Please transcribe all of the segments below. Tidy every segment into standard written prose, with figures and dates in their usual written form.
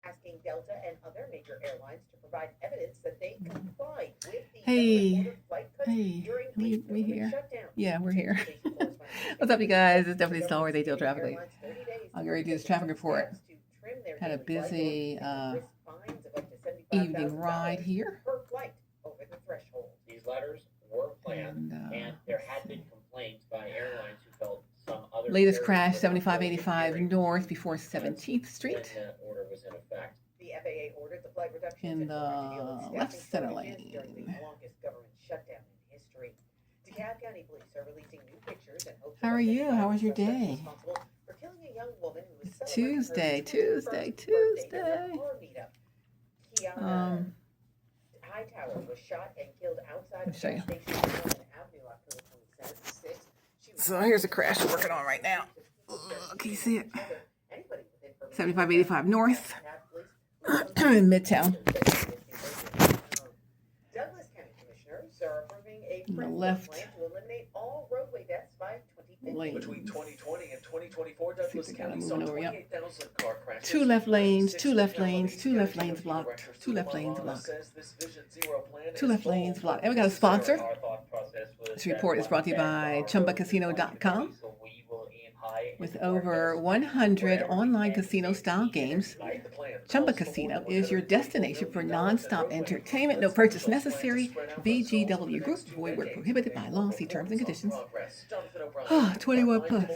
asking Delta and other major airlines to provide evidence that they complied with the Hey, government-ordered flight cuts hey, during we the government here? shutdown. Yeah, we're here. Station correspondent What's up, you guys? It's the definitely Stallworth, government's giving AtlTrafficLady. airlines 30 days I'll to get ready to do this revisit traffic some report. steps to trim their Had a daily flight, or busy they could risk fines of up to evening ride $75,000 here. per flight over the threshold. These letters were planned, and there had been complaints by airlines who felt some other latest carriers crash, were not 7585 adhering North to before cuts 17th Street when the order was in effect. The FAA ordered the flight reductions in in order to deal with the staffing left center shortages during lane. the longest government shutdown in history. DeKalb County police are releasing new pictures and hopes How are you? How was your day? responsible for killing a young woman who was It's celebrating her Tuesday. 21st birthday during a car meetup. Kiana Hightower was shot and killed outside of the station on Avenue October 26th. So here's a crash we're working on right now. Can you see it? 7585 North in Midtown. Douglas County commissioners are approving a On the framework left plan to eliminate all roadway deaths by 2050. lane. Between 2020 and 2024, See if Douglas they got it County saw moving over, yep. 28,000 car crashes. Two left lanes, Six two left fatalities. lanes, two left County lanes Deputy blocked, Director two left Sula lanes Malana blocked. says this Vision Zero plan Two is left full lanes of blocked. And we got a sponsor. Our thought process was This report is brought to you by ChumbaCasino.com. so we will aim high With and over regardless, 100 wherever we online can, casino-style we games, Like the plan. Chumba Casino is your destination for non-stop entertainment. No purchase necessary. VGW Group. Void where prohibited by law. See terms and conditions. 21 plus. The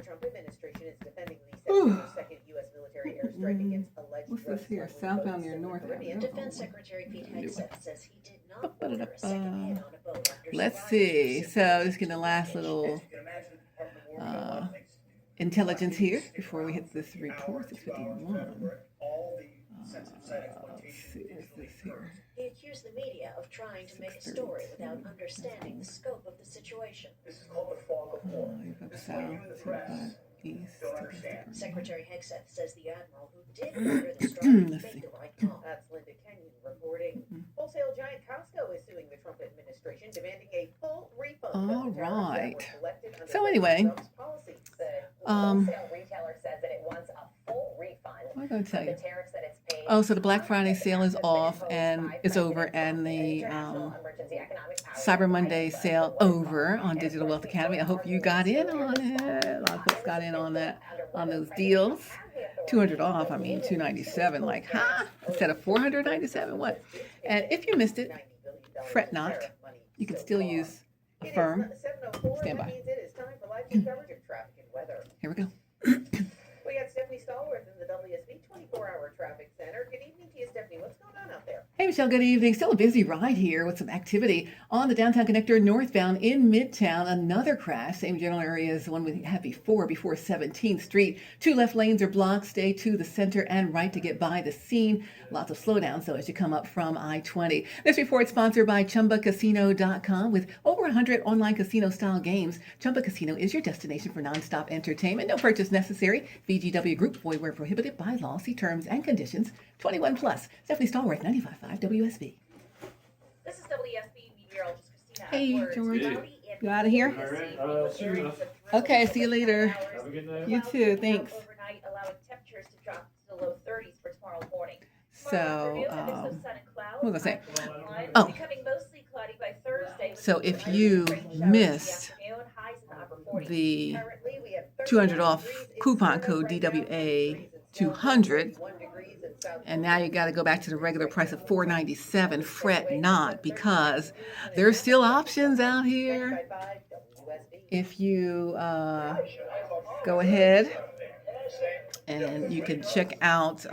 Trump administration is defending the second U.S. military airstrike against alleged What's drug this here? smugglers in Southbound near the North Caribbean. Avenue. Defense Secretary Pete Hegseth says he did not order a second hit on a boat after Let's survivors see. were So just getting the last little intelligence here before we hit this report. 651. Let's see. What's this here? He accused the media of trying to make a story without understanding the scope of the situation. This is called the fog of war. You've got south, 25 east. Secretary Hegseth says the admiral who did order the strike Let's made see. the right call. That's Linda Kenyon reporting. Wholesale giant Costco is suing the Trump administration, demanding a full refund All of the tariffs that right. were collected under So anyway, Trump's policies. The wholesale retailer says that it wants a full refund what am I going to tell of the you? tariffs that it's paid. Oh, so the Black Friday sale is off and it's over, and the Cyber Monday sale over on Digital Wealth Academy. I hope you got in on it. A lot of folks got in on that, on those deals. 200 off, I mean 297, like, huh? Instead of 497, what? And if you missed it, fret not. You can still use Affirm. Stand by. Here we go. We got Stephanie Stallworth in the WSB 24-hour traffic center. Good evening to you, Stephanie. What's going on out there? Hey, Michelle, good evening. Still a busy ride here with some activity on the downtown connector northbound in Midtown. Another crash, same general area as the one we had before 17th Street. Two left lanes are blocked. Stay to the center and right to get by the scene. Lots of slowdowns, though, as you come up from I-20. This report sponsored by ChumbaCasino.com. With over 100 online casino-style games, Chumba Casino is your destination for nonstop entertainment. No purchase necessary. VGW Group. Void where prohibited by law. See terms and conditions. 21 plus. Stephanie Stallworth, 95.5 WSB. This is WSB meteorologist Christina. Hey, Edwards. George. Cloudy and You out of here? All right. See you. Okay, see you later. Have a good night. You too, thanks. Overnight, allowing temperatures to drop to the low 30s for tomorrow morning. So, what was I saying? Oh. Oh. Becoming mostly cloudy by Thursday. So if you missed the 200 off coupon code DWA 200, and now you got to go back to the regular price of $4.97, fret not, because there's still options out here. If you go ahead and you can check out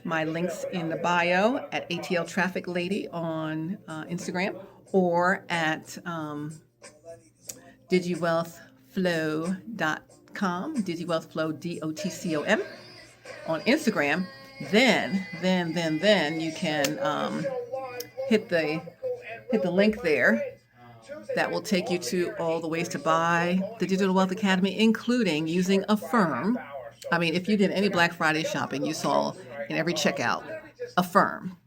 my links in the bio at AtlTrafficLady on Instagram, or at DigiWealthFlow.com, DigiWealthFlow, DOTCOM, on Instagram. Then you can hit the link there. That will take you to all the ways to buy the Digital Wealth Academy, including using Affirm. I mean, if you did any Black Friday shopping, you saw in every checkout, Affirm.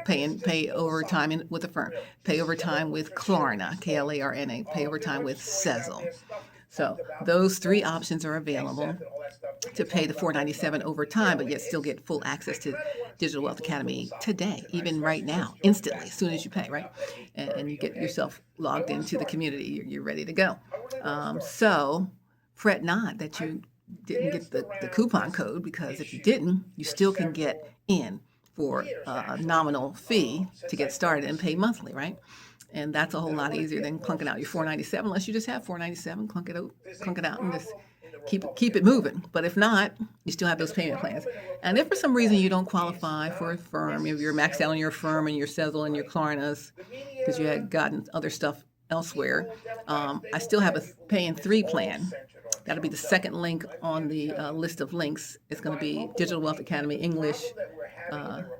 Pay overtime with Affirm. Pay overtime with Klarna, Klarna. Pay overtime with Sezzle. So those three options are available to pay the $4.97 over time, but yet still get full access to Digital Wealth Academy today, even right now, instantly, as soon as you pay, right? And you get yourself logged into the community, you're ready to go. So fret not that you didn't get the coupon code, because if you didn't, you still can get in for a nominal fee to get started and pay monthly, right? And that's a whole lot easier than clunking out your $4.97, unless you just have $4.97, clunk it out and just keep it moving. But if not, you still have those payment plans. And if for some reason you don't qualify for a firm, if you're maxed out on your firm and your Sezzle and your Klarnas because you had gotten other stuff elsewhere, I still have a pay in 3 plan. That'll be the second link on the list of links. It's going to be Digital Wealth Academy English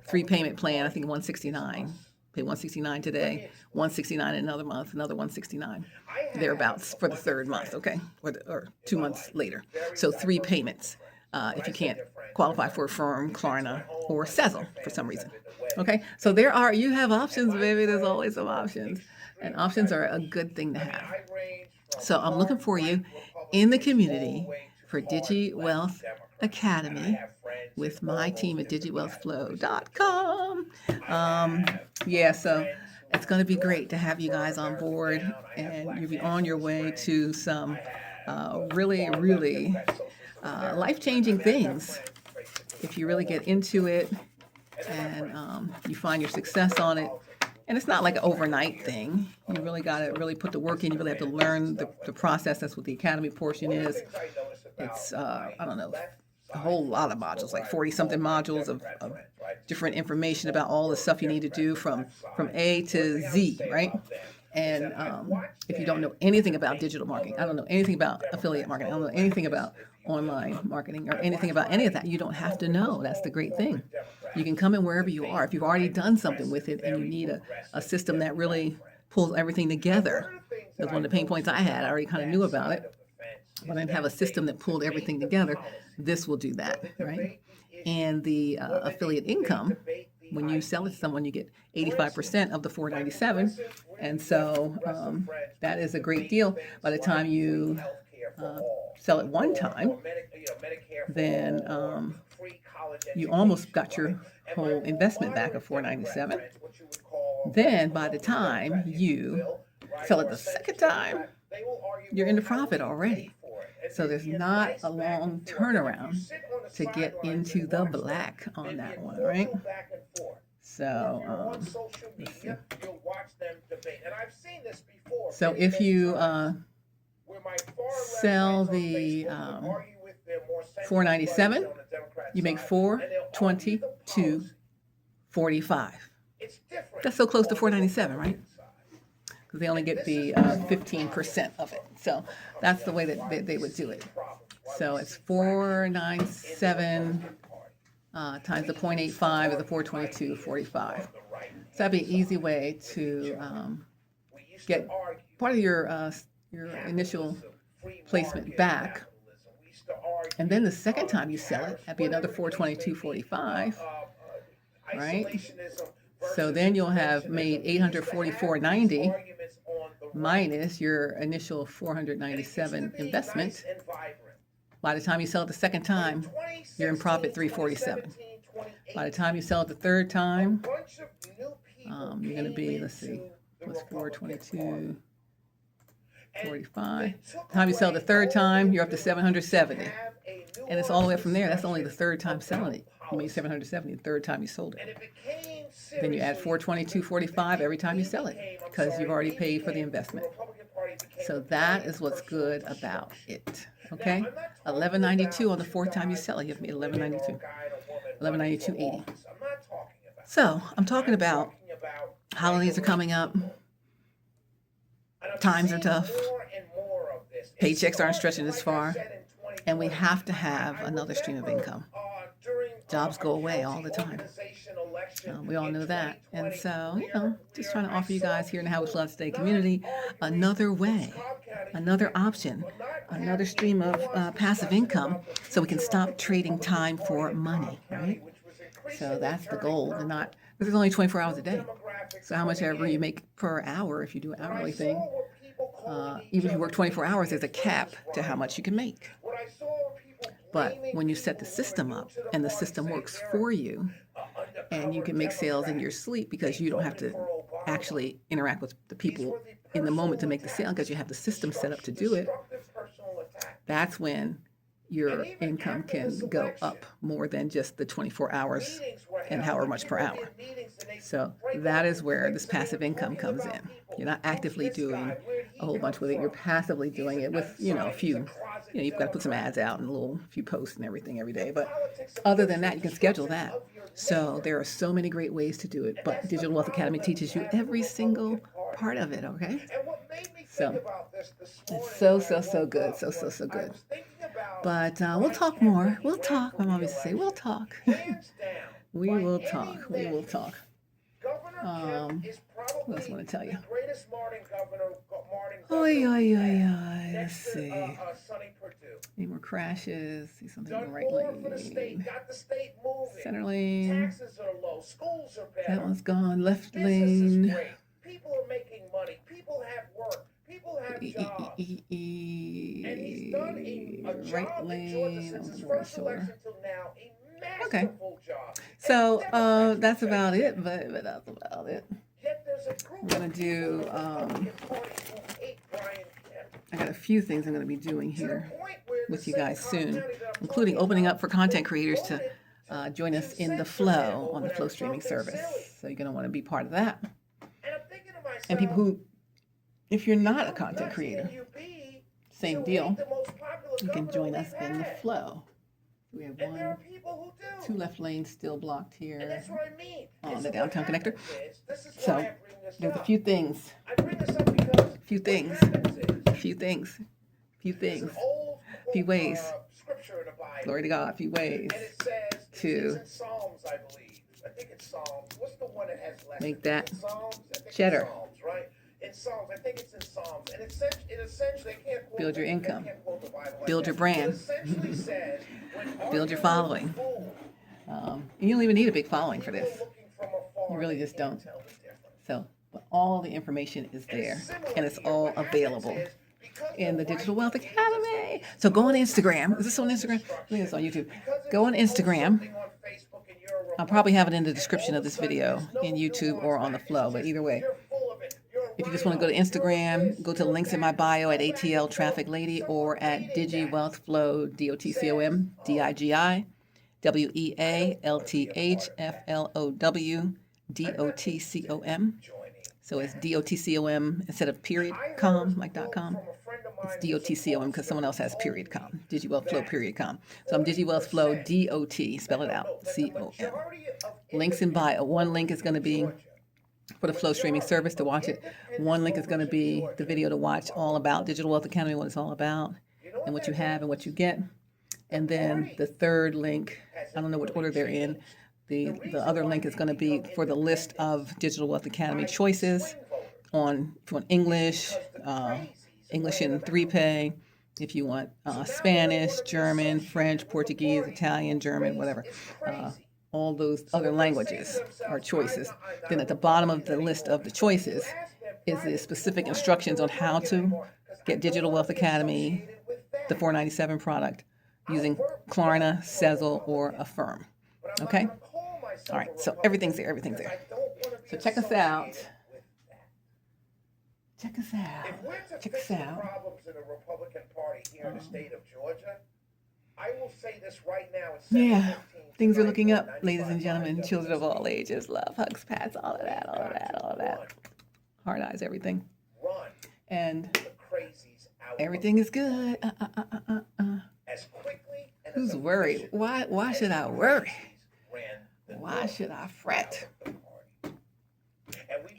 3 payment plan. I think $169. Pay $169 today, $169 in another month, another $169 thereabouts for the 3rd month, okay, or 2 months later. So 3 payments if you can't qualify for a firm, Klarna, or Sezzle for some reason. Okay, so you have options, baby. There's always some options, and options are a good thing to have. So I'm looking for you in the community for Digi Wealth Academy with my team at HowWeFlow.Today. Yeah, so it's going to be great to have you guys on board, and you'll be on your way to some really, really life-changing things if you really get into it and you find your success on it. And it's not like an overnight thing. You really got to really put the work in. You really have to learn the process. That's what the academy portion is. It's, I don't know, a whole lot of modules, like 40-something modules of different information about all the stuff you need to do from A to Z, right? And if you don't know anything about digital marketing, I don't know anything about affiliate marketing, I don't know anything about online marketing or anything about any of that, you don't have to know. That's the great thing. You can come in wherever you are. If you've already done something with it and you need a system that really pulls everything together, that's one of the pain points I had. I already kind of knew about it, but I didn't have a system that pulled everything together. This will do that, right? And the affiliate income, when you sell it to someone, you get 85% of the $4.97, and so that is a great deal. By the time you sell it one time, then you almost got your whole investment back of $4.97. Then by the time you sell it the second time, you're in the profit already. So there's not a long turnaround to get into the black on that one, right? So let's see. So if you sell the $4.97, you make $422.45. That's so close to $4.97, right? Because they only get the 15% of it. So that's the way that they would do it. So it's $4.97 times the 0.85 is the $422.45. So that'd be an easy way to get part of your initial placement back. And then the second time you sell it, that'd be another $422.45, right? So then you'll have made $844.90 minus your initial $497 investment. By the time you sell it the second time, you're in profit $347. By the time you sell it the third time, you're going to be, let's see, what's $422.45? By the time you sell it the third time, you're up to $770. And it's all the way up from there. That's only the third time selling it. You made $770 the third time you sold it. Then you add $422.45 every time you sell it because you've already paid for the investment. So that is what's good about it. Okay, $11.92 on the fourth time you sell it. You have made $11.92, $11.92.80. So I'm talking about holidays are coming up. Times are tough. Paychecks aren't stretching as far, and we have to have another stream of income. Jobs go away all the time. We all know that. And so, just trying to offer you guys here in the HowWeFlow.Today community another way, another option, another stream of passive income so we can stop trading time for money, right? So that's the goal. And not, this is only 24 hours a day. So how much ever you make per hour if you do an hourly thing, even if you work 24 hours, there's a cap to how much you can make. What I saw were people But blaming when you people set the system who are up new to the and the party system saying works they're, for you, and you undercover can make sales in Democrat. your sleep because you don't have to actually interact with the people in the moment to make the sale because you have the system set up to do it, Destructive personal attack. that's when your income can go up more than just the 24 hours Meetings were and held, however much per people hour. did meetings and they So break that off is and where fix this and they passive were income talking comes about in. people. You're not Who's actively this guy? doing Where'd he a whole bunch come with it. You're from? passively doing it with, you know, a He's few, closet you've got to put some Democrat. ads out and a little few posts and everything every day. The But politics of other than personal that, you can schedule destruction that. of your So neighbor. there are so many great ways to do it. And But that's the Digital Wealth problem Academy that we teaches you have in the every single Republican Party. part of it, okay? And what made me So think about this morning it's so, when I so, so woke good. up So was so I good. was thinking about But we'll Brian talk Kemp more. when he We'll ran talk. for My mom used to say, we'll re-election. talk. Hands down, We by will any talk. We will measure, talk. Governor Kemp is What else probably I want to tell you? the greatest morning governor Oi, oi, we've oi, had, oi. Let's next to see. Sonny Perdue. Any more crashes? See something in the Done right more for the state, lane. got the state moving. Center lane. Taxes are low, schools are That better. one's gone. Left Business is lane. great. People are making money. People have work. People have jobs. And he's done a job Right in Georgia lane. since That his one's right first election shoulder. till now. A Okay. masterful job. So And Democrats that's will about tell you it. But that's about it. Yet there's a group I'm gonna of do. people in the Republican Party who hate Brian Kemp. I got a few things I'm going to be doing To the here point where the with you same guys Cobb soon, County that I'm including talking opening about up for content voted creators to join us in the censor him Flow or on the Flow whatever, streaming something service. silly. So you're going to want to be part of that. And I'm thinking to myself, And people who, if you're not a how content nuts creator, can you be same to deal. hate the most popular You can governor join us we've in the had? Flow. We have And there are one, people who do. two left lanes still blocked And here that's what I mean. on And the so downtown what connector. happens is, this is So, why I bring this there's a up. few things, I bring this up because few what things, happens is, few things, few there's an things. old Few ways. scripture in the Bible. Glory to God, few ways And it says, to it's in Psalms, I believe. I think it's Psalms. What's the one that has less? make that Psalms? I think cheddar. It's Psalms, right? In Psalms, I think it's in Psalms. And it essentially, I can't quote Build your the- I income. can't quote the Bible like Build your that. brand. It essentially says, when Build your arguing with following. a fool, You don't even need a big following for people this. looking from afar, You really they just can't don't. tell the difference. So, but all the information is And there, it's similar and it's here. all What happens available is, because in the the Digital right Wealth engages Academy. the So go on Instagram. Is this on Instagram? I think it's on YouTube. Go on Instagram. I'll probably have it in the description of this video in YouTube or on the Flow, but either way. If you just want to go to Instagram, go to the links in my bio at AtlTrafficLady or at DigiWealthFlow, DOTCOM, DIGI, WEALTHFLOW, DOTCOM. So it's DOTCOM instead of period com, like .com. It's DOTCOM because someone else has period com. DigiWealthFlow period com. So I'm DigiWealthFlow DOT, spell it out, COM. Links in bio. One link is going to be for the Flow streaming service to watch it. One link is going to be the video to watch all about Digital Wealth Academy, what it's all about, and what you have and what you get. And then the third link, I don't know what order they're in. The other link is going to be for the list of Digital Wealth Academy choices on if you want English, English in 3Pay, if you want Spanish, German, French, Portuguese, Italian, German, whatever. All those other languages are choices. Then at the bottom of the list of the choices is the specific instructions on how to get Digital Wealth Academy, the $4.97 product, using Klarna, Sezzle, or Affirm. Okay? All right, so everything's there, everything's there. So check us out. Check us out. Check us out. Problems in the Republican Party here in the state of Georgia. I will say this right now. Yeah, things are looking up, ladies and gentlemen, children of all ages, love, hugs, pats, all of that, all of that, all of that. Hard eyes, everything. And everything is good. Who's worried? Why should I worry? Why should I fret?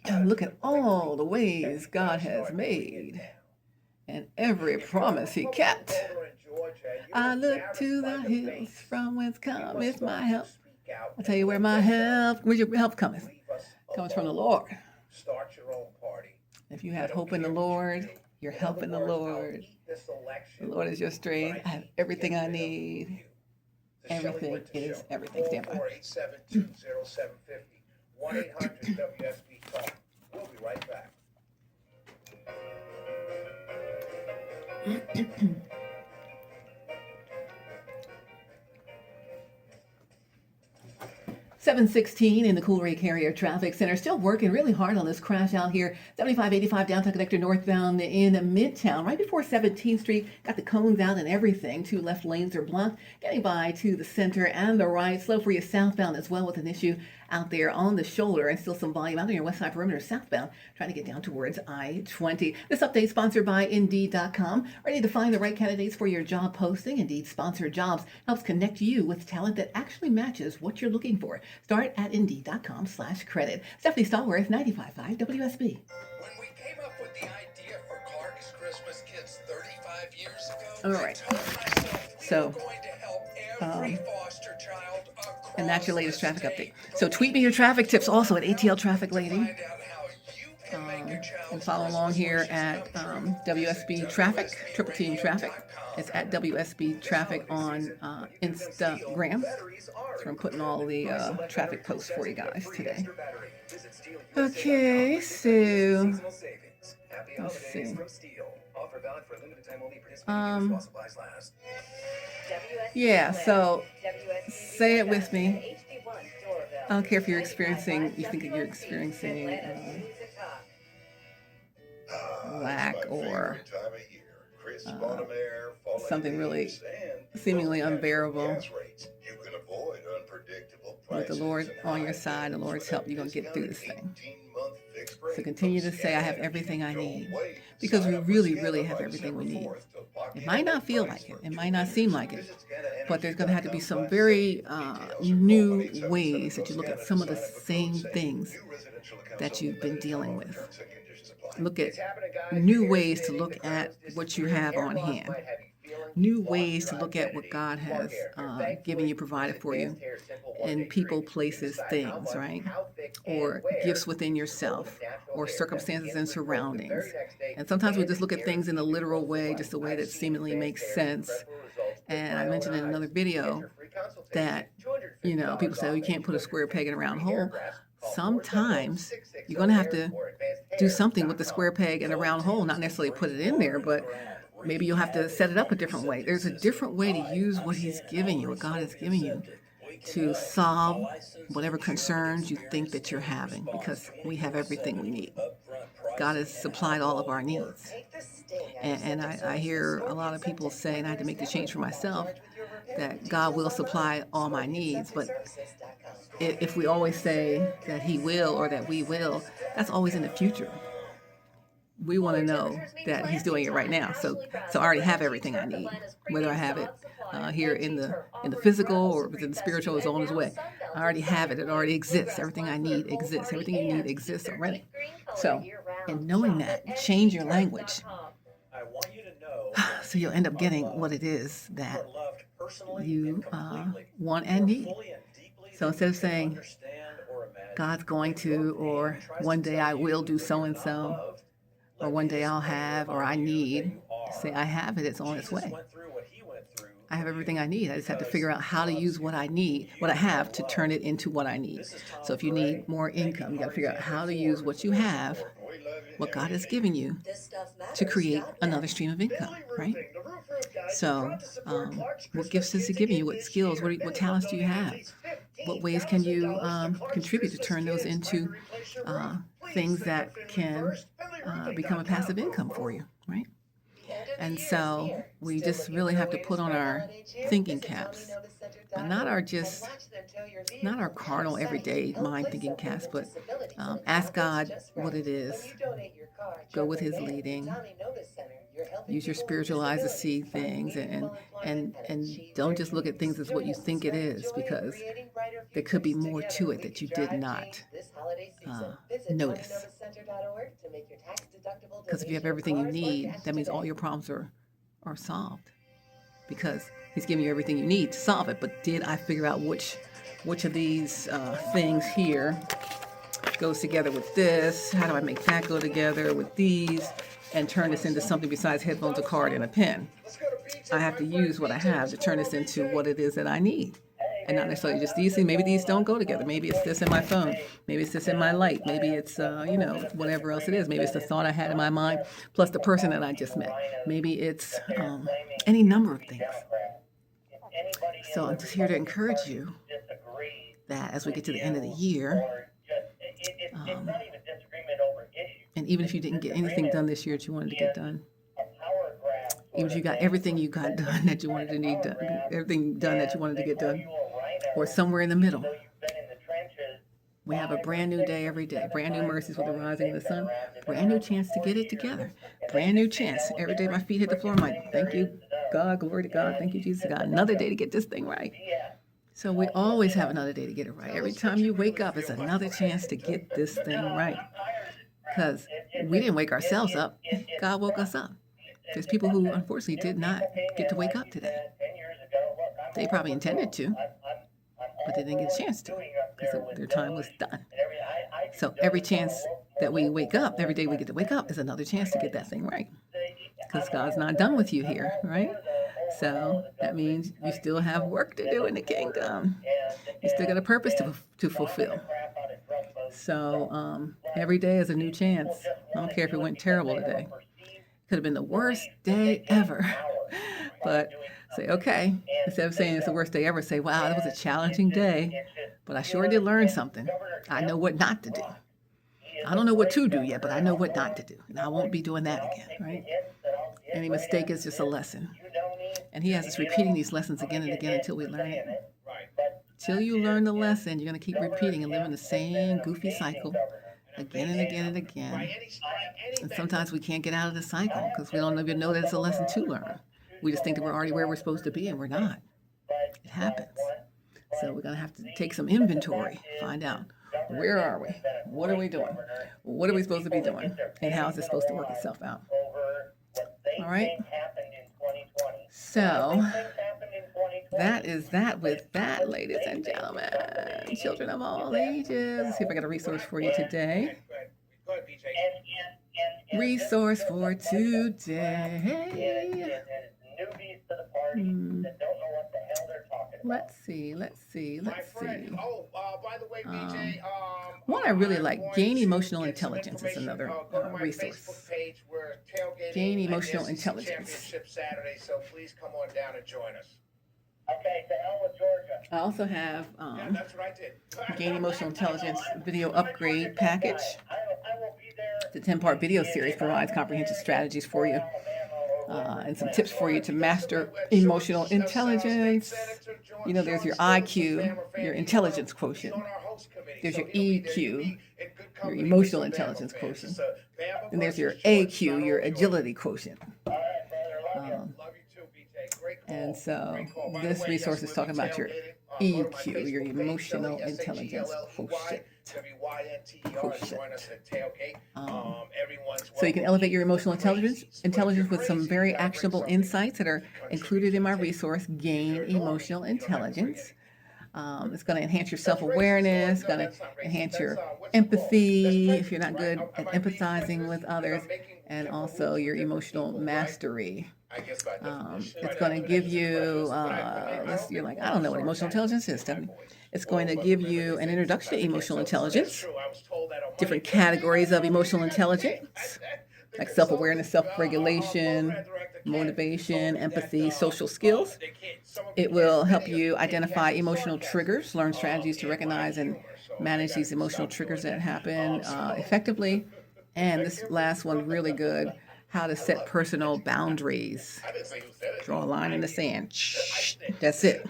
And look at all the ways God has made and every promise he kept. I look to the hills from whence cometh my help. I'll tell you where my help, where your help cometh. Comes from the Lord. If you have hope in the Lord, your help in the Lord. The Lord is your strength. I have everything I need. Everything is everything. Stand by. 1-800-WSB-TALK. We'll be right back. (7:16) in the Coolray Carrier Traffic Center. Still working really hard on this crash out here. 7585 downtown connector northbound in Midtown. Right before 17th Street. Got the cones out and everything. 2 left lanes are blocked. Getting by to the center and the right. Slow for you southbound as well with an issue out there on the shoulder. And still some volume out on your west side perimeter southbound. Trying to get down towards I-20. This update sponsored by Indeed.com. Ready to find the right candidates for your job posting? Indeed Sponsored Jobs helps connect you with talent that actually matches what you're looking for. Start at Indeed.com/credit. Stephanie Stallworth, 95.5 WSB. When we came up with the idea for Clark's Christmas Kids 35 years ago, All right. I told myself we So, were going to help every foster child across and that's your latest the traffic state. update. So tweet me your traffic tips also at AtlTrafficLady. Find out how you can make your child's And follow along here at WSB Traffic, Triple Team Traffic. It's at WSB Traffic on Instagram. So I'm putting all the traffic posts for you guys today. Okay, so let's see. Yeah, so say it with me. I don't care if you're experiencing, you think that you're experiencing lack or something really seemingly unbearable. With the Lord on your side, the Lord's help, you're going to get through this thing. So continue to say, I have everything I need. Because we really, really have everything we need. It might not feel like it. It might not seem like it. But there's going to have to be some very new ways that you look at some of the same things that you've been dealing with. Look at new ways to look at what you have on hand. New ways to look at what God has given you, provided for you, in people, places, things, right? Or gifts within yourself, or circumstances and surroundings. And sometimes we just look at things in a literal way, just a way that seemingly makes sense. And I mentioned in another video that, you know, people say, oh, you can't put a square peg in a round hole. Sometimes you're going to have to do something with the square peg and a round hole, not necessarily put it in there, but maybe you'll have to set it up a different way. There's a different way to use what He's giving you, what God has given you, to solve whatever concerns you think that you're having, because we have everything we need. God has supplied all of our needs. And I hear a lot of people say, and I had to make the change for myself, that God will supply all my needs. But if we always say that He will or that we will, that's always in the future. We want to know that He's doing it right now. So I already have everything I need, whether I have it here in the physical or within the spiritual is on its way. I already have it. It already exists. Everything I need exists. Everything you need exists already. So, in knowing that, change your language. So you'll end up getting what it is that you want and need. So instead of saying, God's going to, or one day I will do so-and-so, or one day I'll have, or I need, say I have it, it's on its way. I have everything I need. I just have to figure out how to use what I need, what I have, to turn it into what I need. So if you need more income, you got to figure out how to use what you have, what God has given you, to create another stream of income, right? So what gifts is He giving you? What skills, what talents do you have? What ways can you contribute to turn those into things that can become a passive income for you, right? And so we just really have to put on our thinking caps, but not our carnal everyday mind thinking caps, but ask God what it is. Go with His leading. Use your spiritual eyes to see things, and don't just look at things as what you think it is, because there could be more to it that you did not notice. Because if you have everything you need, that means all your problems are solved, because He's giving you everything you need to solve it. But did I figure out which of these things here goes together with this? How do I make that go together with these and turn this into something besides headphones, a card, and a pen? I have to use what I have to turn this into what it is that I need. and not necessarily just these things. Maybe these don't go together. Maybe it's this in my phone. Maybe it's this in my light. Maybe it's, whatever else it is. Maybe it's the thought I had in my mind plus the person that I just met. Maybe it's any number of things. So I'm just here to encourage you that as we get to the end of the year, and even if you didn't get anything done this year that you wanted to get done, even if you got everything you got done that you wanted to need done, everything done that you wanted to get done, or somewhere in the middle, we have a brand new day every day, brand new mercies with the rising of the sun, brand new chance to get it together, brand new chance. Every day my feet hit the floor, I'm like, thank you, God, glory to God, thank you, Jesus, God, another day to get this thing right. So we always have another day to get it right. Every time you wake up, it's another chance to get this thing right. Because we didn't wake ourselves up, God woke us up. There's people who unfortunately did not get to wake up today. They probably intended to, but they didn't get a chance to because their time was done. So every chance that we wake up, every day we get to wake up is another chance to get that thing right. Because God's not done with you here, right? So that means you still have work to do in the kingdom. You still got a purpose to fulfill. So every day is a new chance. I don't care if it went terrible today. Could have been the worst day ever. But say, okay, instead of saying it's the worst day ever, say, wow, that was a challenging day, but I sure did learn something. I know what not to do. I don't know what to do yet, but I know what not to do. And I won't be doing that again, right? Any mistake is just a lesson. And he has us repeating these lessons again and again until we learn it. Till you learn the lesson, you're going to keep repeating and living the same goofy cycle again and again and again. And sometimes we can't get out of the cycle because we don't even know that it's a lesson to learn. We just think that we're already where we're supposed to be, and we're not. It happens. So we're going to have to take some inventory, find out, where are we? What are we doing? What are we supposed to be doing? And how is it supposed to work itself out? All right? So that is that with that, ladies and gentlemen, children of all ages. Let's see if I got a resource for you today. Resource for today. Let's see. Oh, by the way, BJ, one I really like, Gain Emotional Intelligence is another resource. Gain Emotional Intelligence. Saturday, so please come on down and join us. Okay, to Elma, Georgia. I also have That's what I did. Gain Emotional Intelligence Video Upgrade Package. I will be there. The 10-part video series provides comprehensive strategies for you and some tips for you to master emotional intelligence. You know, there's your IQ, your intelligence quotient. There's your EQ, your emotional intelligence quotient. And there's your AQ, your agility quotient. And so this resource is talking about your EQ, your emotional intelligence quotient. So you can elevate your emotional intelligence with some very actionable insights that are included in my resource, Gain Emotional Intelligence. It's going to enhance your self-awareness, going to enhance your empathy if you're not good at empathizing with others, and also your emotional mastery. It's going to give you, you're like, I don't know what emotional intelligence is, Stephanie. It's going to give you an introduction to emotional intelligence, different categories of emotional intelligence, like self-awareness, self-regulation, motivation, empathy, social skills. It will help you identify emotional triggers, learn strategies to recognize and manage these emotional triggers that happen effectively. And this last one, really good, how to set personal boundaries. Draw a line in the sand. That's it.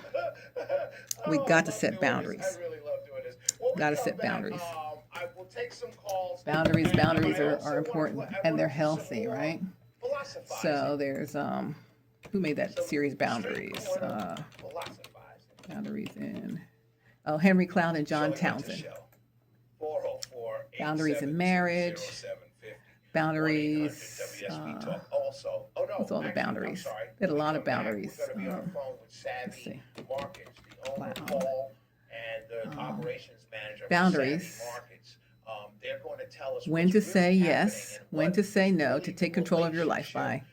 We got to set boundaries. Got to set boundaries. Boundaries are important, and they're healthy, right? So there's who made that series, Boundaries? Boundaries in Henry Cloud and John Townsend. Boundaries in marriage. Boundaries. What's all the boundaries? They had a lot of boundaries. Let's see. Wow. Boundaries. When to say yes, when to say no, to take control of your life by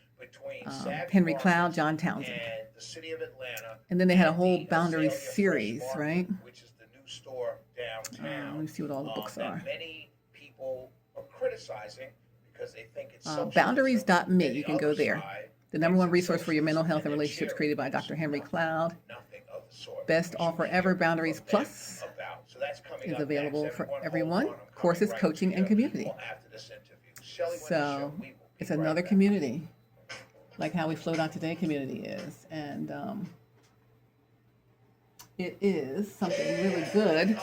Henry Cloud, John Townsend. the city of Atlanta. And then they had a whole the Boundaries Azalea Fresh series, Market, right? Which is the new store downtown. Let me see what all the books that are. many people are criticizing because they think it's socialism. Boundaries.me, And you the can go other there. side The number one thinks it's resource for your mental socialism. health and And then relationships, Sherry created by thinks Dr. Henry nothing Cloud. of the sort. Best We should offer hear ever, from Boundaries them Plus about. So that's coming is up available next. for Hold everyone. on, I'm coming Courses, right coaching, to and you. community. Well, after this interview. Shelley went to So show. We will be it's right another back. community, like HowWeFlow.Today community is. And it is something really good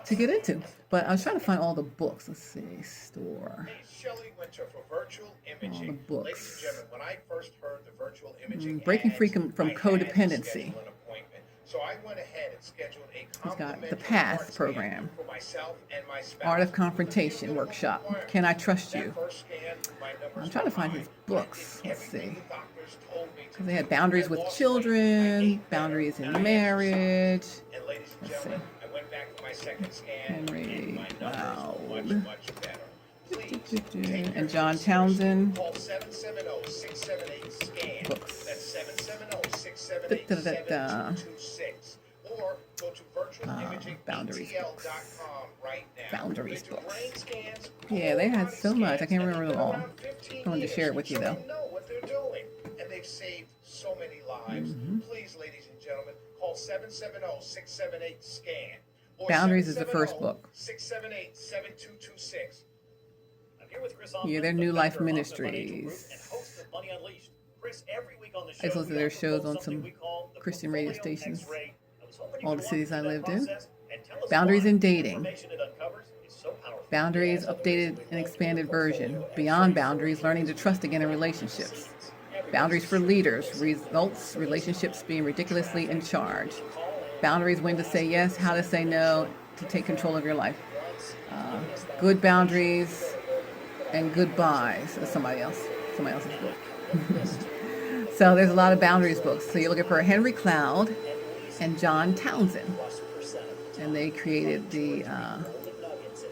to get into. But I was trying to find all the books. Let's see, store. Hey, Shelley Winter for virtual imaging. All the books. Ladies and gentlemen, when I first heard the virtual imaging Breaking Free ads, from I had to Codependency. schedule an appointment. So I went ahead and scheduled a He's got complimentary the PATH heart scan program. for myself and my spouse. Art of Confrontation workshop. Can I trust you? That first scan, my numbers I'm trying to were find high. his I books. did Let's everything see. the doctors told me to Because they had do. boundaries I with lost weight, I children, ate better, boundaries in and I marriage. exercised. And ladies and Let's gentlemen, I went back for my second scan, Henry and my numbers were Cloud. much better. Please, take your And John seriously. Townsend. Call 770-678-SCAN. Books. That's 770-678-7226. Or go to Boundaries books. virtualimagingETL.com right now. Boundaries They do books. brain scans, Yeah, they had body so much. I scans, can't and remember they've them been all. around 15 I wanted to share it years, with you, so though. they know what they're doing. And they've saved so many lives. Please, ladies and gentlemen, call 770-678-SCAN. Or Boundaries is the first book. 678-7226. I'm here with Chris Yeah, they're Hoffman, New the Life founder of Hoffman Financial Group Ministries. and host of Money Unleashed. Chris, every week on the I show, just listen to we their offer shows folks on something some we call the Christian radio portfolio stations. X-ray. I was hoping you All could the walk cities through I that lived in. process and tell us Boundaries why in the dating. information it uncovers is so powerful. Boundaries, updated and expanded version. Beyond boundaries, learning to trust again in relationships. Boundaries for leaders. Results, relationships being ridiculously in charge. Boundaries, when to say yes, how to say no, to take control of your life. Good boundaries and goodbyes. That's somebody else's book. So there's a lot of boundaries books. So you're looking for Henry Cloud and John Townsend. And they created the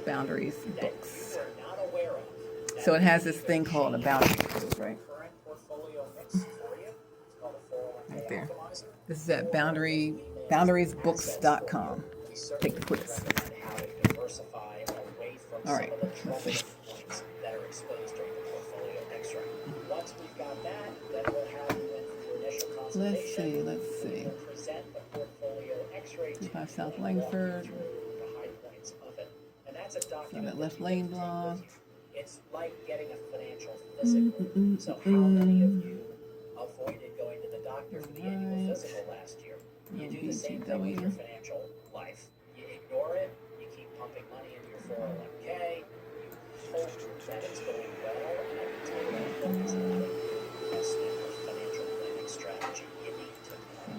boundaries books. So it has this thing called a boundary quiz, right? Right there. This is at boundariesbooks.com. Take the quiz. All right, let's see. That are exposed during the portfolio X-ray. Once we've got that, then we'll have you in for your initial consultation. Let's see. We'll present the portfolio X-ray to 25 you South and walk you Langford. through the high points of it. And that's a So document that that left you lane get to take blog. with you. It's like getting a financial physical. So how many of you avoided going to the doctor for the annual physical last year? You do the same thing with your financial life. You ignore it, you keep pumping money into your 401k, you hope that it's going well, and I can tell you that is not an investment or financial planning strategy. You need to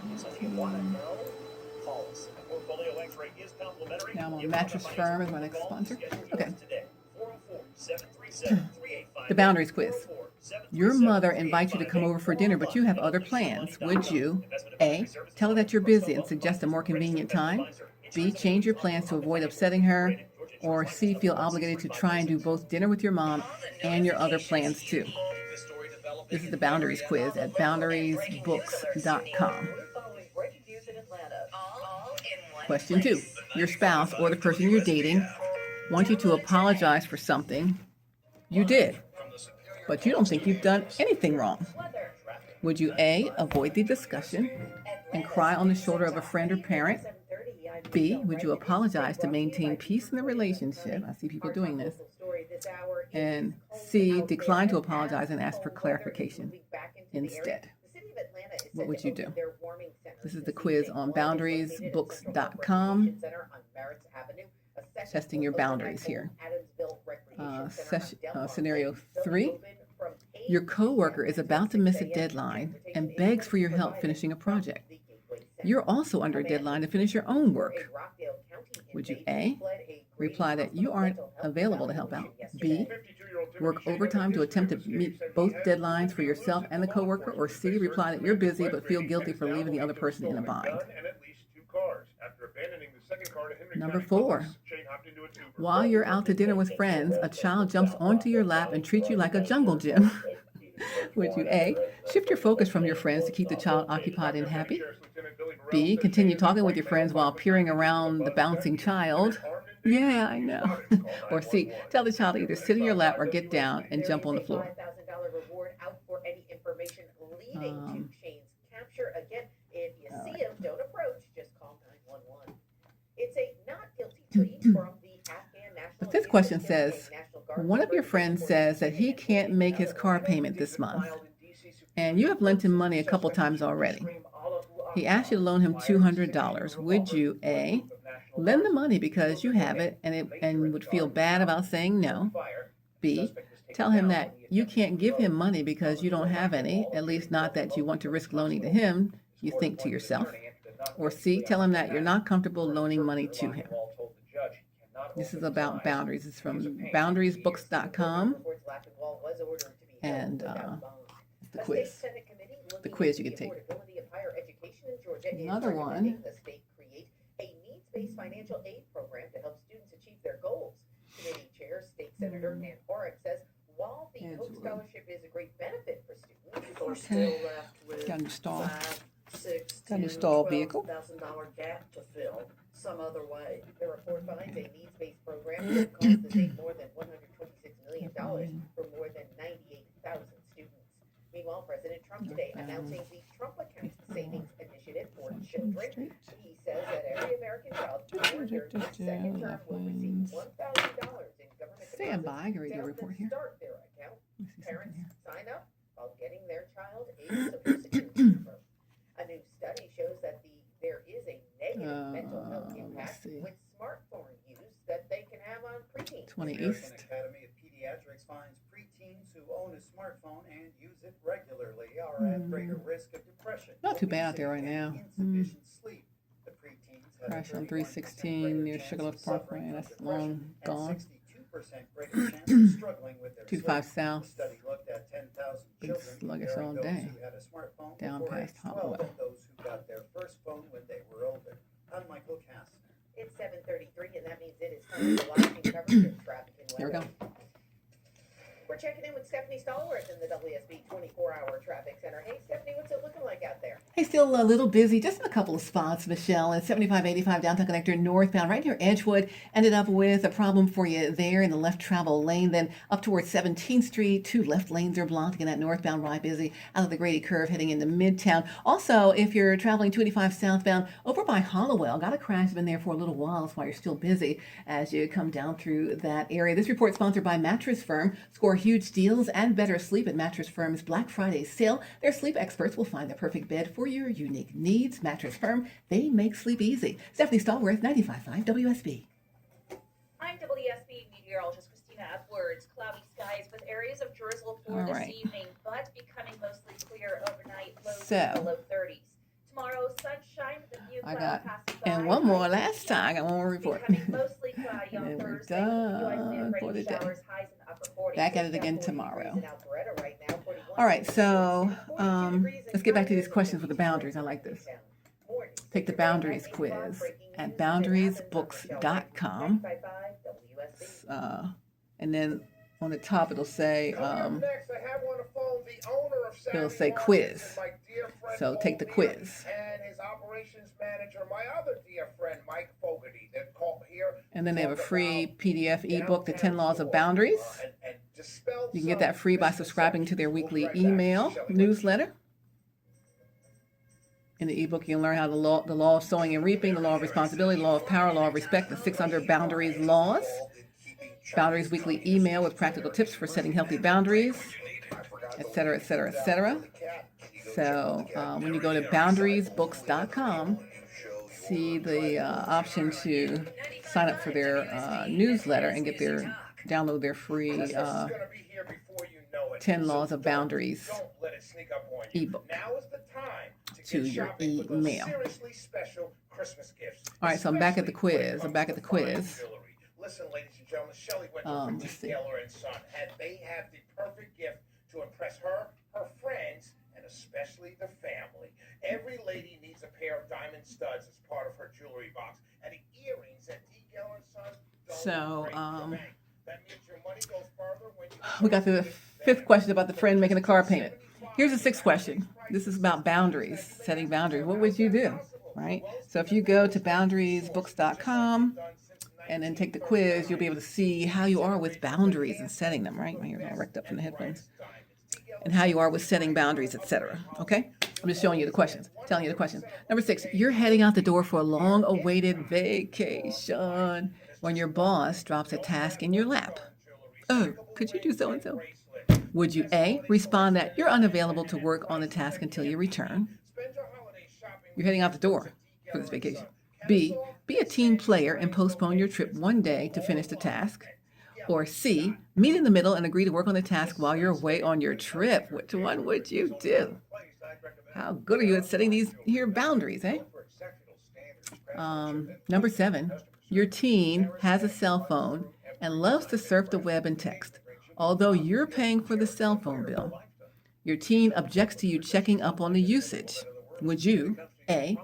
know. So if you want to know, call us. The portfolio X-ray is complimentary. Now I'm on Give Mattress Hoffman Firm Financial as my a next call. sponsor. Schedule yours Okay. today. 404-737-3858. The boundaries quiz. Your mother invites you to come over for dinner, but you have other plans. Would you A, tell her that you're busy and suggest a more convenient time? B, change your plans to avoid upsetting her? Or C, feel obligated to try and do both dinner with your mom and your other plans too? This is the boundaries quiz at boundariesbooks.com. Question 2. Your spouse or the person you're dating wants you to apologize for something you did, but you don't think you've done anything wrong. Would you A, avoid the discussion and cry on the shoulder of a friend or parent? B, would you apologize to maintain peace in the relationship? I see people doing this. And C, decline to apologize and ask for clarification instead. What would you do? This is the quiz on boundariesbooks.com. Testing your boundaries here. Scenario 3. Your coworker is about to miss a deadline and begs for your help finishing a project. You're also under a deadline to finish your own work. Would you A, reply that you aren't available to help out? B, work overtime to attempt to meet both deadlines for yourself and the coworker? Or C, reply that you're busy but feel guilty for leaving the other person in a bind? Number 4. While you're out to dinner with friends, a child jumps onto your lap and treats you like a jungle gym. Would you A, shift your focus from your friends to keep the child occupied and happy? B, continue talking with your friends while peering around the bouncing child? Yeah, I know. Or C, tell the child to either sit in your lap or get down and jump on the floor. $5,000 reward out for any information leading to Shane's capture. Again, if you see him, don't approach, just call 911. It's a not guilty plea from the Afghan National. The fifth question says, one of your friends says that he can't make his car payment this month, and you have lent him money a couple times already. He asked you to loan him $200. Would you A, lend the money because you have it and would feel bad about saying no? B, tell him that you can't give him money because you don't have any, at least not that you want to risk loaning to him, you think to yourself? Or C, tell him that you're not comfortable loaning money to him. This is about boundaries. It's from boundariesbooks.com. And the quiz. The quiz you can take. Another one. The state create a needs-based financial aid program to help students achieve their goals. Committee Chair, State Senator Nan Horrick says, while the Hope Scholarship is a great benefit for students, people are still left with Got a new stall. $5,000, Got a new $10,000, stall vehicle. $12,000 gap to fill some other way. The report finds a needs-based program that cost the state more than $126 million for more than 98,000 students. Meanwhile, President Trump today announcing the Trump Account Savings Initiative for Children. He says that every American child born during his second term will receive $1,000 in government Stand by, I can read to your help them report here. start their account. Let me see something Parents here. sign up while getting their child a Social Security number. A new study shows that there is a negative mental health impact with smartphone use that they can have on preteens. 20 American East. Academy of Pediatrics finds preteens who own a smartphone and use it regularly are at greater risk of depression, Not too bad out there right now. insufficient sleep. The preteens have a Crash on 31% 316 greater near chance Sugarloaf of suffering Parkway. from That's depression long and gone. 62% greater chance of struggling with their 25 sleep. South. The study looked at 10,000 Been children, sluggish comparing all those day. who had a smartphone Down before past age 12 Hollowell. and those who got their first phone when they were older. I'm Michael Kastner. It's 7:33, and that means it is time for live coverage of traffic and Here we weather. go. We're checking in with Stephanie Stallworth in the WSB 24-hour traffic center. Hey, Stephanie, what's it looking like out there? Hey, still a little busy, just in a couple of spots, Michelle. At 7585 downtown connector northbound, right near Edgewood. Ended up with a problem for you there in the left travel lane. Then up towards 17th Street, 2 left lanes are blocked. Again, that northbound right busy out of the Grady Curve heading into Midtown. Also, if you're traveling 285 southbound over by Hollowell, got a crash, been there for a little while. That's why you're still busy as you come down through that area. This report sponsored by Mattress Firm. Score huge deals and better sleep at Mattress Firm's Black Friday sale. Their sleep experts will find the perfect bed for your unique needs. Mattress Firm, they make sleep easy. Stephanie Stallworth, 95.5 WSB. I'm WSB meteorologist Christina Edwards. Cloudy skies with areas of drizzle for All this right. evening, but becoming mostly clear overnight. Lows So, in the low 30s. Tomorrow, sunshine with a few I clouds got, passing by. and one more last time. I got one more report. Becoming mostly cloudy on And we're Thursday. With a few done for isolated the day. showers, highs in the upper 40s. Back at it Got again 40 tomorrow. degrees in Alpharetta right now, 41 All right, so degrees, 42 degrees in let's get back to these Congress, questions with the 42 boundaries. I like this. Morning. Take the boundaries quiz at boundariesbooks.com. And then on the top it'll say, Coming up next, I have on the phone the owner of it'll Savvy say Markets quiz. and my dear friend So take the Paul here, quiz. And his operations manager, my other dear friend Mike Fogarty. They're called here. And then they have a talk free about PDF ebook, The 10 downtown Laws of Florida, Boundaries. and dispel You can get some that free by subscribing to their misconceptions. weekly We'll be right back. email Shelley, newsletter. In the ebook, you'll learn how the law of sowing and reaping, the law of responsibility, the law of power, law of respect, the 6 under boundaries laws. Boundaries weekly email with practical tips for setting healthy boundaries, etc., etc., etc. So when you go to boundariesbooks.com, see the option to sign up for their newsletter and get their download their free Christmas is gonna be here before you know it. 10 So Laws of Boundaries Don't let it sneak up on you. ebook Now is the time to get your shopping for those email. seriously special Christmas gifts. All right, so I'm back at the Especially when it quiz. I'm comes back to at the fine quiz. jewelry. Listen, ladies and gentlemen, Shelley went to Let's see. Taylor and Son, and they have the perfect gift to impress her, her friends, and especially the family. Every lady needs a pair of diamond studs as part of her jewelry box, and the earrings at Taylor and Son don't So, break the bank. That means your money goes further when you we got through the Fifth question about the friend making a car payment. Here's the sixth question. This is about boundaries, setting boundaries. What would you do, right? So if you go to boundariesbooks.com and then take the quiz, you'll be able to see how you are with boundaries and setting them, right? You're all wrecked up from the headphones. And how you are with setting boundaries, etc. Okay? I'm just showing you the questions, telling you the questions. Number 6, you're heading out the door for a long-awaited vacation when your boss drops a task in your lap. Oh, could you do so-and-so? Would you A, respond that you're unavailable to work on the task until you return? You're heading out the door for this vacation. B, be a team player and postpone your trip one day to finish the task. Or C, meet in the middle and agree to work on the task while you're away on your trip. Which one would you do? How good are you at setting these here boundaries, eh? Number 7, your teen has a cell phone and loves to surf the web and text. Although you're paying for the cell phone bill, your teen objects to you checking up on the usage. Would you, A,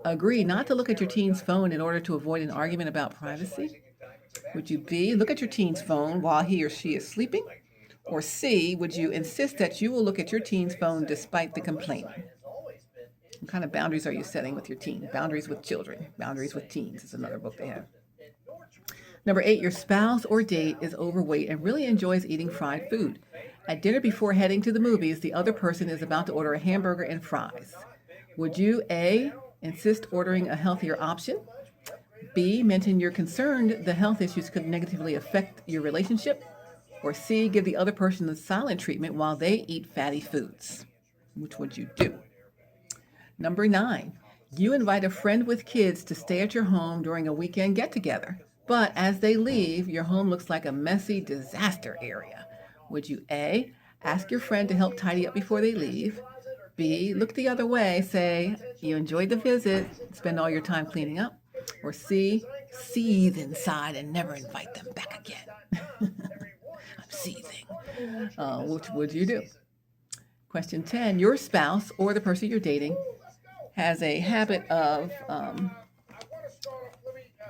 agree not to look at your teen's phone in order to avoid an argument about privacy? Would you B, look at your teen's phone while he or she is sleeping? Or C, would you insist that you will look at your teen's phone despite the complaining? What kind of boundaries are you setting with your teen? Boundaries with children. Boundaries with teens is another book they have. Number 8, your spouse or date is overweight and really enjoys eating fried food. At dinner before heading to the movies, the other person is about to order a hamburger and fries. Would you A, insist ordering a healthier option? B, mention you're concerned the health issues could negatively affect your relationship? Or C, give the other person the silent treatment while they eat fatty foods? Which would you do? Number 9, you invite a friend with kids to stay at your home during a weekend get-together. But as they leave, your home looks like a messy disaster area. Would you A, ask your friend to help tidy up before they leave? B, look the other way, say you enjoyed the visit, spend all your time cleaning up? Or C, seethe inside and never invite them back again? I'm seething. Which would you do? Question 10, your spouse or the person you're dating has a habit of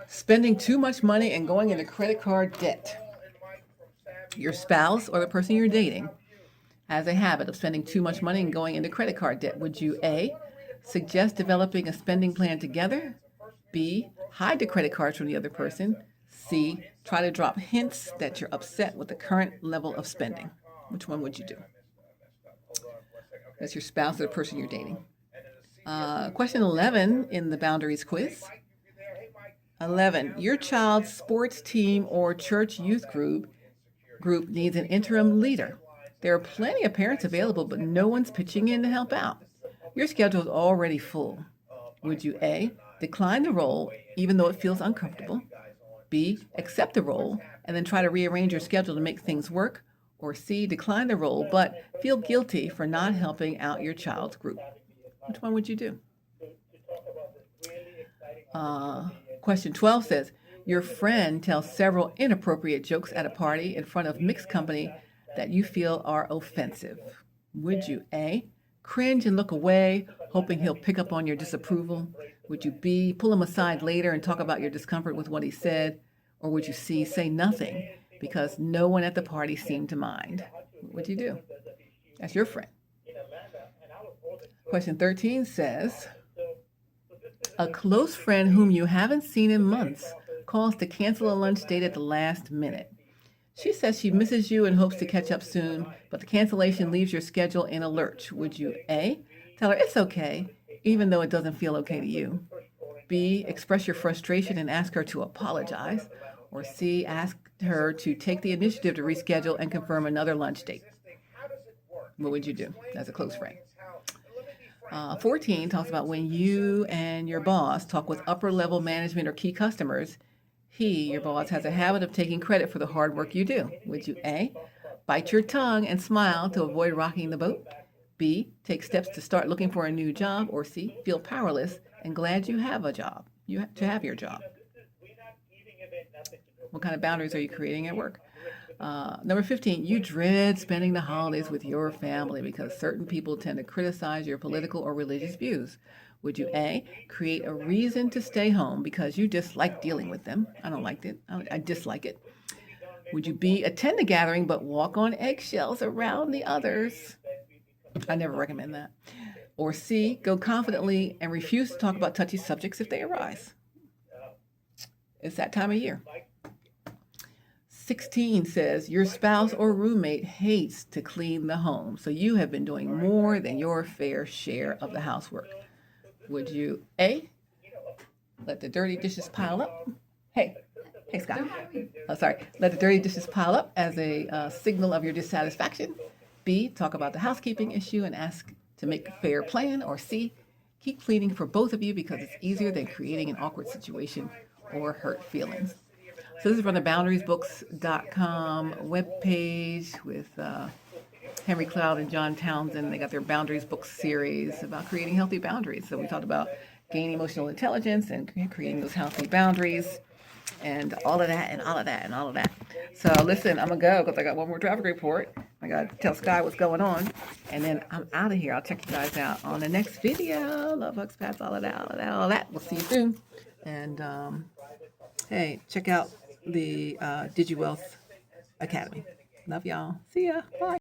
spending too much money and going into credit card debt. Your spouse or the person you're dating has a habit of spending too much money and going into credit card debt. Would you A, suggest developing a spending plan together? B, hide the credit cards from the other person? C, try to drop hints that you're upset with the current level of spending? Which one would you do? That's your spouse or the person you're dating. Question 11 in the boundaries quiz. 11, your child's sports team or church youth group needs an interim leader. There are plenty of parents available, but no one's pitching in to help out. Your schedule is already full. Would you A, decline the role even though it feels uncomfortable? B, accept the role and then try to rearrange your schedule to make things work? Or C, decline the role but feel guilty for not helping out your child's group? Which one would you do? Question 12 says, your friend tells several inappropriate jokes at a party in front of mixed company that you feel are offensive. Would you A, cringe and look away, hoping he'll pick up on your disapproval? Would you B, pull him aside later and talk about your discomfort with what he said? Or would you C, say nothing because no one at the party seemed to mind? What would you do? That's your friend. Question 13 says, a close friend whom you haven't seen in months calls to cancel a lunch date at the last minute. She says she misses you and hopes to catch up soon, but the cancellation leaves your schedule in a lurch. Would you A, tell her it's okay, even though it doesn't feel okay to you? B, express your frustration and ask her to apologize? Or C, ask her to take the initiative to reschedule and confirm another lunch date? What would you do as a close friend? 14 talks about when you and your boss talk with upper-level management or key customers, he, your boss, has a habit of taking credit for the hard work you do. Would you A, bite your tongue and smile to avoid rocking the boat? B, take steps to start looking for a new job? Or C, feel powerless and glad you have a job, to have your job? What kind of boundaries are you creating at work? Number 15, you dread spending the holidays with your family because certain people tend to criticize your political or religious views. Would you A, create a reason to stay home because you dislike dealing with them? I don't like it. I dislike it. Would you B, attend the gathering but walk on eggshells around the others? I never recommend that. Or C, go confidently and refuse to talk about touchy subjects if they arise. It's that time of year. 16 says, your spouse or roommate hates to clean the home, so you have been doing more than your fair share of the housework. Would you A, let the dirty dishes pile up? Hey, Scott. Oh, sorry. Let the dirty dishes pile up as a signal of your dissatisfaction. B, talk about the housekeeping issue and ask to make a fair plan. Or C, keep cleaning for both of you because it's easier than creating an awkward situation or hurt feelings. So this is from the boundariesbooks.com webpage with Henry Cloud and John Townsend. They got their Boundaries book series about creating healthy boundaries. So we talked about gaining emotional intelligence and creating those healthy boundaries and all of that and all of that and all of that. So listen, I'm going to go because I got one more traffic report. I got to tell Sky what's going on. And then I'm out of here. I'll check you guys out on the next video. Love, hugs, pats, all of that. We'll see you soon. And hey, check out the DigiWealth Academy. Love y'all. See ya. Bye.